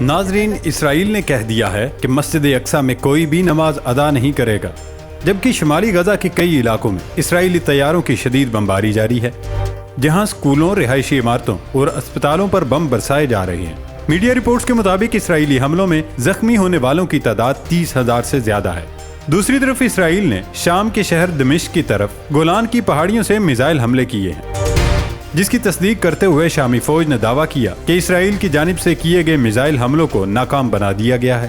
ناظرین، اسرائیل نے کہہ دیا ہے کہ مسجد اقصی میں کوئی بھی نماز ادا نہیں کرے گا، جبکہ شمالی غزہ کے کئی علاقوں میں اسرائیلی طیاروں کی شدید بمباری جاری ہے، جہاں سکولوں، رہائشی عمارتوں اور اسپتالوں پر بم برسائے جا رہے ہیں۔ میڈیا رپورٹس کے مطابق اسرائیلی حملوں میں زخمی ہونے والوں کی تعداد 30,000 سے زیادہ ہے۔ دوسری طرف اسرائیل نے شام کے شہر دمشق کی طرف گولان کی پہاڑیوں سے میزائل حملے کیے ہیں، جس کی تصدیق کرتے ہوئے شامی فوج نے دعویٰ کیا کہ اسرائیل کی جانب سے کیے گئے میزائل حملوں کو ناکام بنا دیا گیا ہے۔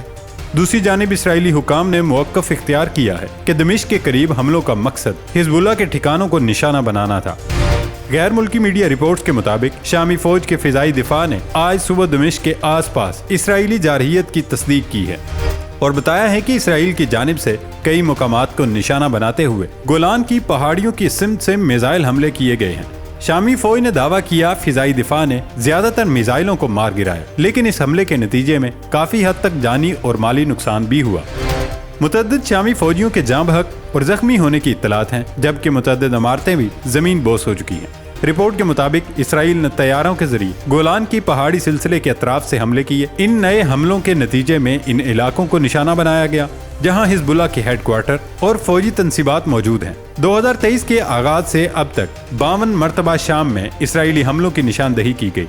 دوسری جانب اسرائیلی حکام نے موقف اختیار کیا ہے کہ دمشق کے قریب حملوں کا مقصد حزب اللہ کے ٹھکانوں کو نشانہ بنانا تھا۔ غیر ملکی میڈیا رپورٹس کے مطابق شامی فوج کے فضائی دفاع نے آج صبح دمشق کے آس پاس اسرائیلی جارحیت کی تصدیق کی ہے اور بتایا ہے کہ اسرائیل کی جانب سے کئی مقامات کو نشانہ بناتے ہوئے گولان کی پہاڑیوں کی سمت سے میزائل حملے کیے گئے ہیں۔ شامی فوج نے دعویٰ کیا فضائی دفاع نے زیادہ تر میزائلوں کو مار گرایا، لیکن اس حملے کے نتیجے میں کافی حد تک جانی اور مالی نقصان بھی ہوا۔ متعدد شامی فوجیوں کے جاں بحق اور زخمی ہونے کی اطلاعات ہیں، جبکہ متعدد عمارتیں بھی زمین بوس ہو چکی ہیں۔ رپورٹ کے مطابق اسرائیل نے طیاروں کے ذریعے گولان کی پہاڑی سلسلے کے اطراف سے حملے کیے۔ ان نئے حملوں کے نتیجے میں ان علاقوں کو نشانہ بنایا گیا جہاں حزب اللہ کے ہیڈ کوارٹر اور فوجی تنصیبات موجود ہیں۔ 2023 کے آغاز سے اب تک 52 مرتبہ شام میں اسرائیلی حملوں کی نشاندہی کی گئی۔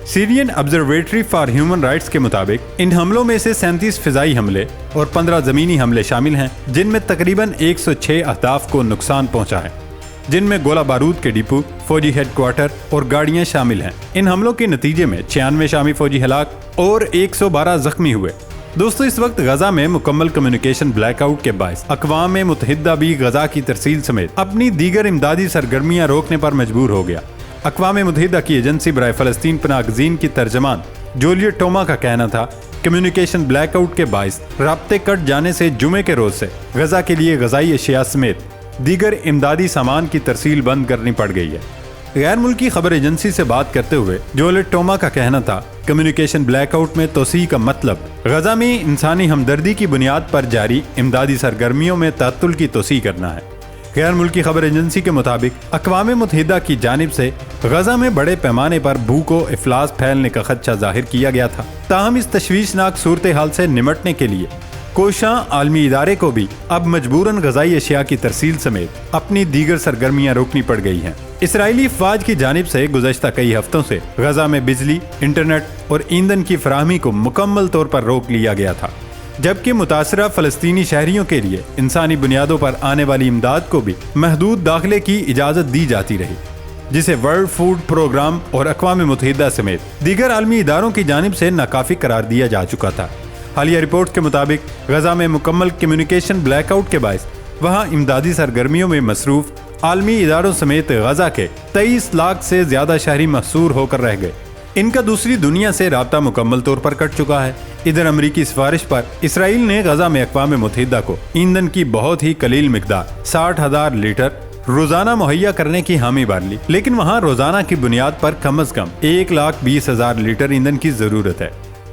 سیرین آبزرویٹری فار ہیومن رائٹس کے مطابق ان حملوں میں سے 37 فضائی حملے اور 15 زمینی حملے شامل ہیں، جن میں تقریباً 106 اہداف کو نقصان پہنچا ہے، جن میں گولہ بارود کے ڈپو، فوجی ہیڈ کوارٹر اور گاڑیاں شامل ہیں۔ ان حملوں کے نتیجے میں 96 شامی فوجی ہلاک اور 112 زخمی ہوئے۔ دوستو، اس وقت غزہ میں مکمل کمیونیکیشن بلیک آؤٹ کے باعث اقوام متحدہ بھی غزہ کی ترسیل سمیت اپنی دیگر امدادی سرگرمیاں روکنے پر مجبور ہو گیا۔ اقوام متحدہ کی ایجنسی برائے فلسطین پناہ گزین کی ترجمان جولیٹ ٹوما کا کہنا تھا کمیونیکیشن بلیک آؤٹ کے باعث رابطے کٹ جانے سے جمعے کے روز سے غزہ کے لیے غذائی اشیاء سمیت دیگر امدادی سامان کی ترسیل بند کرنی پڑ گئی ہے۔ غیر ملکی خبر ایجنسی سے بات کرتے ہوئے جولیٹ ٹوما کا کہنا تھا کمیونیکیشن بلیک آؤٹ میں توسیع کا مطلب غزہ میں انسانی ہمدردی کی بنیاد پر جاری امدادی سرگرمیوں میں تعطل کی توسیع کرنا ہے۔ غیر ملکی خبر ایجنسی کے مطابق اقوام متحدہ کی جانب سے غزہ میں بڑے پیمانے پر بھوک و افلاس پھیلنے کا خدشہ ظاہر کیا گیا تھا، تاہم اس تشویشناک صورتحال سے نمٹنے کے لیے کوشاں عالمی ادارے کو بھی اب مجبوراً غذائی اشیاء کی ترسیل سمیت اپنی دیگر سرگرمیاں روکنی پڑ گئی ہیں۔ اسرائیلی افواج کی جانب سے گزشتہ کئی ہفتوں سے غزہ میں بجلی، انٹرنیٹ اور ایندھن کی فراہمی کو مکمل طور پر روک لیا گیا تھا، جبکہ متاثرہ فلسطینی شہریوں کے لیے انسانی بنیادوں پر آنے والی امداد کو بھی محدود داخلے کی اجازت دی جاتی رہی، جسے ورلڈ فوڈ پروگرام اور اقوام متحدہ سمیت دیگر عالمی اداروں کی جانب سے ناکافی قرار دیا جا چکا تھا۔ حالیہ رپورٹ کے مطابق غزہ میں مکمل کمیونیکیشن بلیک آؤٹ کے باعث وہاں امدادی سرگرمیوں میں مصروف عالمی اداروں سمیت غزہ کے 23 لاکھ سے زیادہ شہری محصور ہو کر رہ گئے۔ ان کا دوسری دنیا سے رابطہ مکمل طور پر کٹ چکا ہے۔ ادھر امریکی سفارش پر اسرائیل نے غزہ میں اقوام متحدہ کو ایندھن کی بہت ہی قلیل مقدار 60,000 لیٹر روزانہ مہیا کرنے کی حامی بھر لی، لیکن وہاں روزانہ کی بنیاد پر کم از کم 1,20,000 لیٹر ایندھن کی ضرورت ہے۔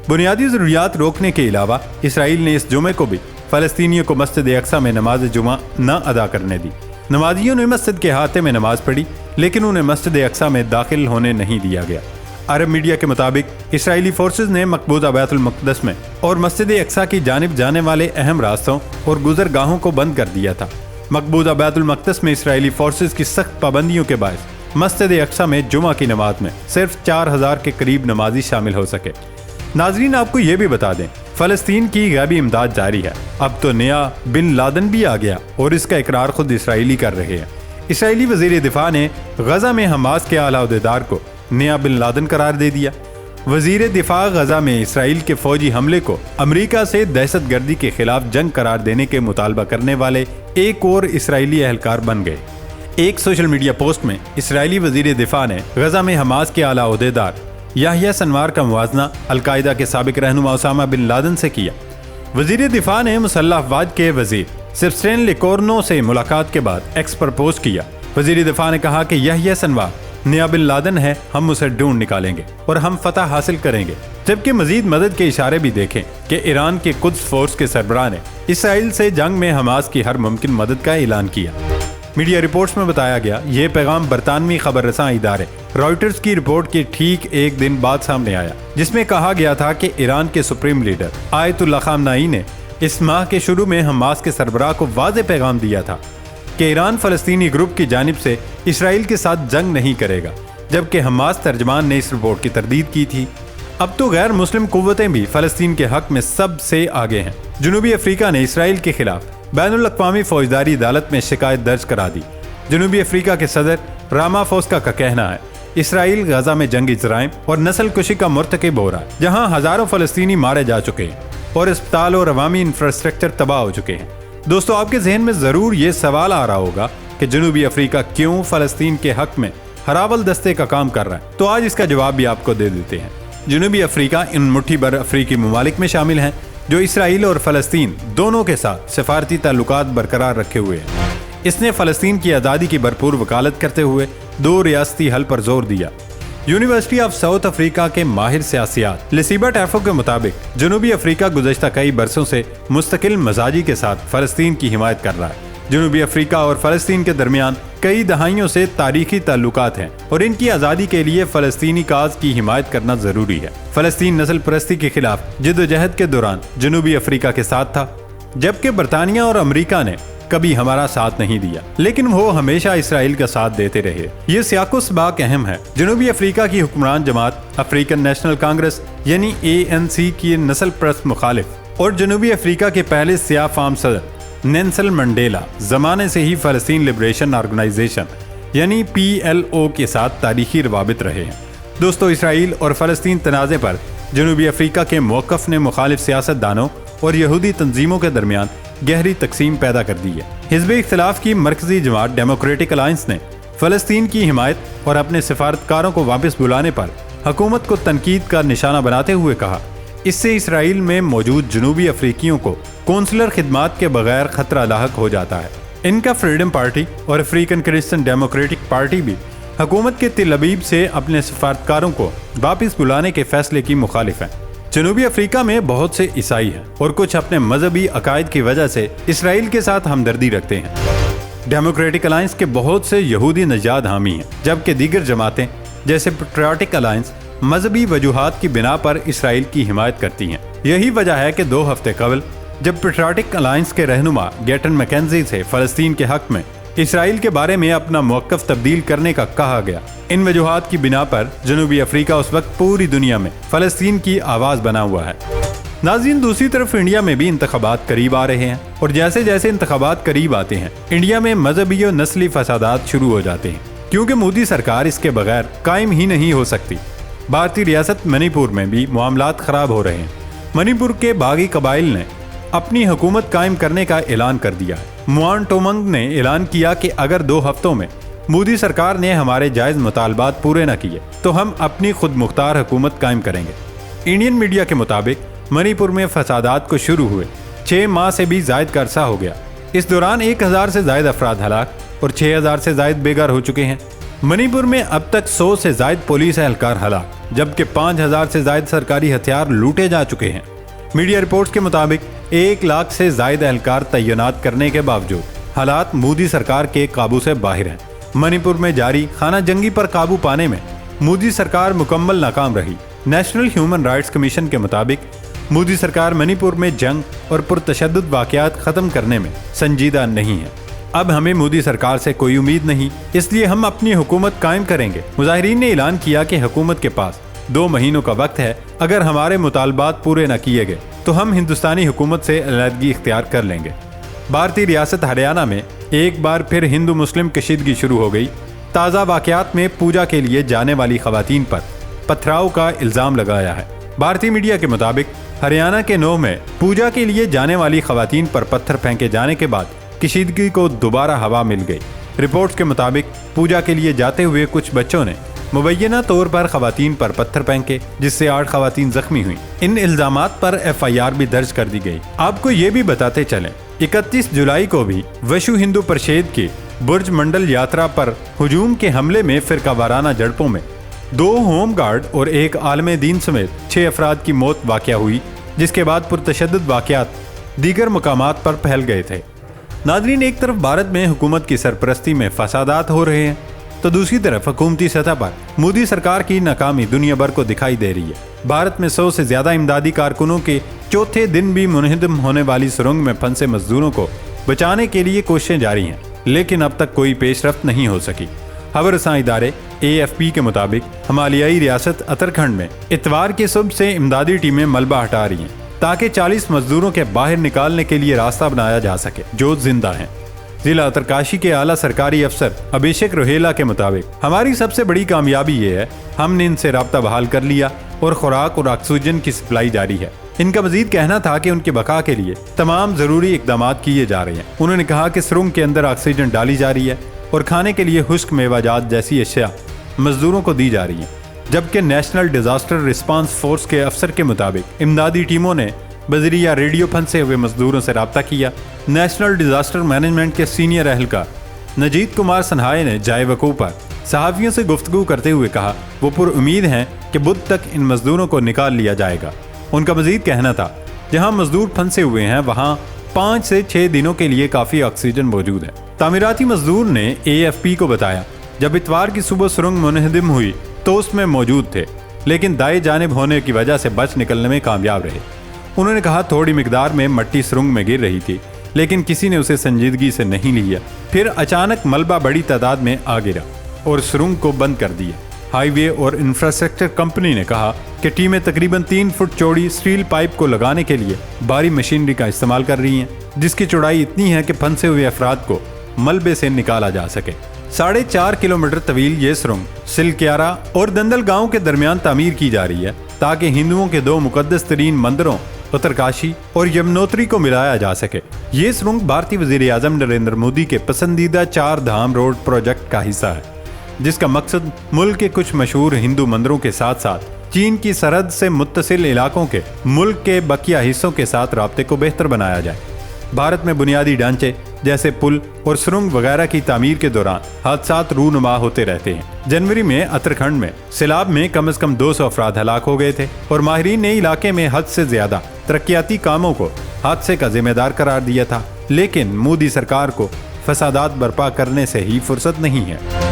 بنیادی ضروریات روکنے کے علاوہ اسرائیل نے اس جمعے کو بھی فلسطینیوں کو مسجد اقصی میں نماز جمعہ نہ ادا کرنے دی۔ نمازیوں نے مسجد کے احاطے میں نماز پڑھی، لیکن انہیں مسجد اقصی میں داخل ہونے نہیں دیا گیا۔ عرب میڈیا کے مطابق اسرائیلی فورسز نے مقبوضہ بیت المقدس میں اور مسجد اقصی کی جانب جانے والے اہم راستوں اور گزرگاہوں کو بند کر دیا تھا۔ مقبوضہ بیت المقدس میں اسرائیلی فورسز کی سخت پابندیوں کے باعث مسجد اقصی میں جمعہ کی نماز میں صرف 4,000 کے قریب نمازی شامل ہو سکے۔ ناظرین، آپ کو یہ بھی بتا دیں فلسطین کی غیبی امداد جاری ہے۔ اب تو نیا بن لادن بھی آ گیا اور اس کا اقرار خود اسرائیلی کر رہے ہیں۔ اسرائیلی وزیر دفاع نے غزہ میں حماس کے اعلیٰ عہدیدار کو نیا بن لادن قرار دے دیا۔ وزیر دفاع غزہ میں اسرائیل کے فوجی حملے کو امریکہ سے دہشت گردی کے خلاف جنگ قرار دینے کے مطالبہ کرنے والے ایک اور اسرائیلی اہلکار بن گئے۔ ایک سوشل میڈیا پوسٹ میں اسرائیلی وزیر دفاع نے غزہ میں حماس کے اعلیٰ عہدیدار یحییٰ سنوار کا موازنہ القاعدہ کے سابق رہنما اسامہ بن لادن سے کیا۔ وزیر دفاع نے مسلح افواج کے وزیر سبسٹین لیکورنو سے ملاقات کے بعد ایکس پر پوسٹ کیا۔ وزیر دفاع نے کہا کہ یحییٰ سنوار نیا بن لادن ہے، ہم اسے ڈھونڈ نکالیں گے اور ہم فتح حاصل کریں گے، جبکہ مزید مدد کے اشارے بھی دیکھیں کہ ایران کے قدس فورس کے سربراہ نے اسرائیل سے جنگ میں حماس کی ہر ممکن مدد کا اعلان کیا۔ میڈیا رپورٹس میں بتایا گیا یہ پیغام برطانوی خبر رساں ادارے रॉयटर्स की रिपोर्ट के ठीक एक दिन बाद सामने आया, जिसमें कहा गया था कि ईरान के सुप्रीम लीडर आयतुल्लाह खामनेई ने इस माह के शुरू में हमास के सरबराह को वाज़ेह पैगाम दिया था कि ईरान फ़लस्तीनी ग्रुप की जानिब से इसराइल के साथ जंग नहीं करेगा, जबकि हमास तर्जमान ने इस रिपोर्ट की तरदीद की थी। अब तो गैर मुस्लिम कुव्वतें भी फ़लस्तीन के हक में सबसे आगे हैं। जनूबी अफ्रीका ने इसराइल के खिलाफ बैनुल अक़वामी फौजदारी अदालत में शिकायत दर्ज करा दी। जनूबी अफ्रीका के सदर रामाफोसा का कहना है इसराइल गजा में जंगी जराइम और नस्ल कुशी का मुर्तकिब हो रहा है, जहां हजारों फ़लस्तीनी मारे जा चुके हैं और अस्पताल और अवामी इंफ्रास्ट्रक्चर तबाह हो चुके हैं। दोस्तों, आपके जहन में ज़रूर ये सवाल आ रहा होगा कि जनूबी अफ्रीका क्यों फ़लस्तीन के हक में हराबल दस्ते का काम कर रहा है, तो आज इसका जवाब भी आपको दे देते हैं। जनूबी अफ्रीका इन मुट्ठी भर अफ्रीकी ममालिक में शामिल हैं जो इसराइल और फ़लस्तीन दोनों के साथ सफारती ताल्लुकात बरकरार रखे हुए हैं। इसने फ़लस्तीन की आज़ादी की भरपूर वकालत करते हुए दो रियासती हल पर जोर दिया। यूनिवर्सिटी ऑफ साउथ अफ्रीका के माहिर सियासियात लिसिबा टैफो के मुताबिक जनूबी अफ्रीका गुज़श्ता कई बरसों से मुस्तकिल मजाजी के साथ फ़लस्तीन की हिमायत कर रहा है। जनूबी अफ्रीका और फ़लस्तीन के दरमियान कई दहाइयों से तारीखी ताल्लुकात हैं और इनकी आज़ादी के लिए फ़लस्तीनी काज की हिमायत करना ज़रूरी है। फ़लस्तीन नस्ल परस्ती के खिलाफ जिद्दोजहद के दौरान जनूबी अफ्रीका के साथ था, जबकि बरतानिया और अमरीका ने कभी हमारा साथ नहीं दिया, लेकिन वो हमेशा इसराइल का साथ देते रहे। ये सियाको सबाक अहम है। जनूबी अफ्रीका की हुक्मरान जमात अफ्रीकन नेशनल कांग्रेस यानी ANC की नस्ल परस्त मुखालिफ और जनूबी अफ्रीका के पहले सियाह फार्म सदर नेल्सन मंडेला जमाने से ही फ़लस्तीन लिबरेशन ऑर्गेनाइजेशन यानी PLO के साथ तारीखी रवाबित रहे हैं। दोस्तों, इसराइल और फ़लस्तीन तनाज़े पर जनूबी अफ्रीका के मौक़िफ़ ने मुखालिफ सियासतदानों और यहूदी तंजीमों के दरमियान गहरी तकसीम पैदा कर दी है। हिज़्ब इख्तिलाफ की मरकज़ी जमात डेमोक्रेटिक अलायंस ने फ़लस्तीन की हिमायत और अपने सिफारतकारों को वापस बुलाने पर हुकूमत को तनकीद का निशाना बनाते हुए कहा, इससे इसराइल में मौजूद जनूबी अफ्रीकियों को कौंसलर खिदमात के बगैर खतरा लाहक हो जाता है। इनका फ्रीडम पार्टी और अफ्रीकन क्रिश्चियन डेमोक्रेटिक पार्टी भी हुकूमत के तिल अबीब से अपने सिफारतकारों को वापस बुलाने के फैसले की मुखालिफ हैं। जनूबी अफ्रीका में बहुत से ईसाई हैं और कुछ अपने मजहबी अकायद की वजह से इसराइल के साथ हमदर्दी रखते हैं। डेमोक्रेटिक अलायंस के बहुत से यहूदी नजाद हामी हैं, जबकि दीगर जमातें जैसे पेट्रियाटिक अलायंस मजहबी वजूहात की बिना पर इसराइल की हिमायत करती हैं। यही वजह है कि 2 हफ्ते कबल जब पेट्रियाटिक अलायंस के रहनुमा गैटन मैकेंजी से फ़लस्तीन के हक में इसराइल के बारे में अपना मौक़िफ़ तब्दील करने का कहा गया, इन वजूहात की बिना पर जनूबी अफ्रीका उस वक्त पूरी दुनिया में फ़लस्तीन की आवाज़ बना हुआ है। नाज़रीन, दूसरी तरफ इंडिया में भी इंतखाबात करीब आ रहे हैं और जैसे जैसे इंतखाबात करीब आते हैं इंडिया में मजहबी और नस्ली फसादात शुरू हो जाते हैं, क्योंकि मोदी सरकार इसके बगैर कायम ही नहीं हो सकती। भारतीय रियासत मणिपुर में भी मामलात ख़राब हो रहे हैं। मणिपुर के बागी कबाइल ने अपनी हुकूमत कायम करने का ऐलान कर दिया है। मुआन टोमंग ने ऐलान किया कि अगर 2 हफ्तों में मोदी सरकार ने हमारे जायज़ मुतालबात पूरे न किए तो हम अपनी खुद मुख्तार हुकूमत कायम करेंगे। इंडियन मीडिया के मुताबिक मणिपुर में फसादात को शुरू हुए 6 माह से भी ज़ायद का अरसा हो गया। इस दौरान 1000 से ज़ायद अफराद हलाक और 6000 से ज़ायद बेघर हो चुके हैं। मणिपुर में अब तक 100 से ज़ायद पुलिस एहलकार हलाक, जबकि 5000 से ज़ायद सरकारी हथियार लूटे जा चुके हैं। मीडिया रिपोर्ट्स के मुताबिक 1 लाख से ज़ायद एहलकार तैनात करने के बावजूद हालात मोदी सरकार के काबू से बाहर हैं। मणिपुर में जारी खाना जंगी पर काबू पाने में मोदी सरकार मुकम्मल नाकाम रही। नेशनल ह्यूमन राइट्स कमीशन के मुताबिक मोदी सरकार मणिपुर में जंग और पुरतशद्दुद वाक़यात ख़त्म करने में संजीदा नहीं है। अब हमें मोदी सरकार से कोई उम्मीद नहीं, इसलिए हम अपनी हुकूमत कायम करेंगे। मुजाहिरीन ने ऐलान किया कि हुकूमत के पास 2 महीनों का वक्त है। अगर हमारे मुतालबात पूरे न किए गए तो हम हिंदुस्तानी हुकूमत से अलहदगी इख्तियार कर लेंगे। भारतीय रियासत हरियाणा में एक बार फिर हिंदू मुस्लिम कशीदगी शुरू हो गई। ताज़ा वाक़यात में पूजा के लिए जाने वाली खवातीन पर पथराव का इल्ज़ाम लगाया है। भारतीय मीडिया के मुताबिक हरियाणा के नौ में पूजा के लिए जाने वाली खवातीन पर पत्थर फेंके जाने के बाद कशीदगी को दोबारा हवा मिल गई। रिपोर्ट्स के मुताबिक पूजा के लिए जाते हुए कुछ बच्चों ने मुबैना तौर पर खवातीन पर पत्थर फेंके, जिससे 8 खवातीन जख्मी हुई। इन इल्जामात पर FIR भी दर्ज कर दी गई। आपको ये भी बताते चलें, 31 जुलाई को भी विश्व हिंदू परिषद की बुर्ज मंडल यात्रा पर हुजूम के हमले में फिरकावाराना झड़पों में 2 होम गार्ड और 1 आलम दीन समेत 6 अफराद की मौत वाक़या हुई, जिसके बाद पुरतशद्दुद वाक़यात दीगर मकामात पर फैल गए थे। नाज़रीन, एक तरफ भारत में हुकूमत की सरपरस्ती में फसादात हो रहे हैं, तो दूसरी तरफ हुकूमती सतह पर मोदी सरकार की नाकामी दुनिया भर को दिखाई दे रही है। भारत में 100 से ज्यादा इमदादी कारकुनों के चौथे दिन भी मुनहदम होने वाली सुरंग में फंसे मजदूरों को बचाने के लिए कोशिशें जारी हैं, लेकिन अब तक कोई पेशरफ्त नहीं हो सकी। खबरसां इदारे AFP के मुताबिक हिमालयाई रियासत उत्तराखंड में इतवार की सुबह से इमदादी टीमें मलबा हटा रही हैं ताकि 40 मजदूरों के बाहर निकालने के लिए रास्ता बनाया जा सके जो जिंदा हैं। जिला उत्तरकाशी के आला सरकारी अफसर अभिषेक रोहेला के मुताबिक हमारी सबसे बड़ी कामयाबी ये है, हमने इनसे राब्ता बहाल कर लिया और खुराक और ऑक्सीजन की सप्लाई जारी है। इनका मजीद कहना था कि उनके बका के लिए तमाम जरूरी इकदाम किए जा रहे हैं। उन्होंने कहा कि सुरंग के अंदर ऑक्सीजन डाली जा रही है और खाने के लिए खुश्क मेवाजात जैसी अशिया मजदूरों को दी जा रही है। जबकि नेशनल डिजास्टर रिस्पांस फोर्स के अफसर के मुताबिक इमदादी टीमों ने बजरिया रेडियो फंसे हुए मजदूरों से राब्ता किया। नेशनल डिजास्टर मैनेजमेंट के सीनियर एहलकार नजीत कुमार सन्हाए ने जाए वकूफ पर सहाफियों से गुफ्तगू करते हुए कहा वो पुरुम्मीद हैं कि बुध तक इन मजदूरों को निकाल लिया जाएगा। उनका मजीद कहना था जहां मजदूर फंसे हुए हैं वहां 5 से 6 दिनों के लिए काफी ऑक्सीजन मौजूद है। तामीराती मजदूर ने AFP को बताया जब इतवार की सुबह सुरंग मुनहदम हुई तो उसमें मौजूद थे, लेकिन दाएं जानिब होने की वजह से बच निकलने में कामयाब रहे। उन्होंने कहा थोड़ी मिकदार में मट्टी सुरंग में गिर रही थी, लेकिन किसी ने उसे संजीदगी से नहीं लिया। फिर अचानक मलबा बड़ी तादाद में आ गिरा और सुरंग को बंद कर दिया। हाईवे और इंफ्रास्ट्रक्चर कंपनी ने कहा कि टीमें तकरीबन 3 फुट चौड़ी स्टील पाइप को लगाने के लिए भारी मशीनरी का इस्तेमाल कर रही हैं, जिसकी चौड़ाई इतनी है कि फंसे हुए अफराद को मलबे से निकाला जा सके। 4.5 किलोमीटर तवील ये सुरंग सिलक्यारा और दंदल गांव के दरमियान तामीर की जा रही है ताकि हिंदुओं के 2 मुकद्दस तरीन मंदिरों उत्तरकाशी और यमुनोत्री को मिलाया जा सके। ये सुरंग भारतीय वजीर आजम नरेंद्र मोदी के पसंदीदा 4 धाम रोड प्रोजेक्ट का हिस्सा है, जिसका मकसद मुल्क के कुछ मशहूर हिंदू मंदिरों के साथ साथ चीन की सरहद से मुत्तसिल इलाकों के मुल्क के बकिया हिस्सों के साथ राब्ते को बेहतर बनाया जाए। भारत में बुनियादी ढांचे जैसे पुल और सुरंग वगैरह की तामीर के दौरान हादसात रूनुमा होते रहते हैं। जनवरी में उत्तराखंड में सैलाब में कम से कम 200 अफराद हलाक हो गए थे और माहिरीन ने इलाके में हद से ज्यादा तरक्याती कामों को हादसे का जिम्मेदार करार दिया था, लेकिन मोदी सरकार को फसादात बर्पा करने से ही फुर्सत नहीं है।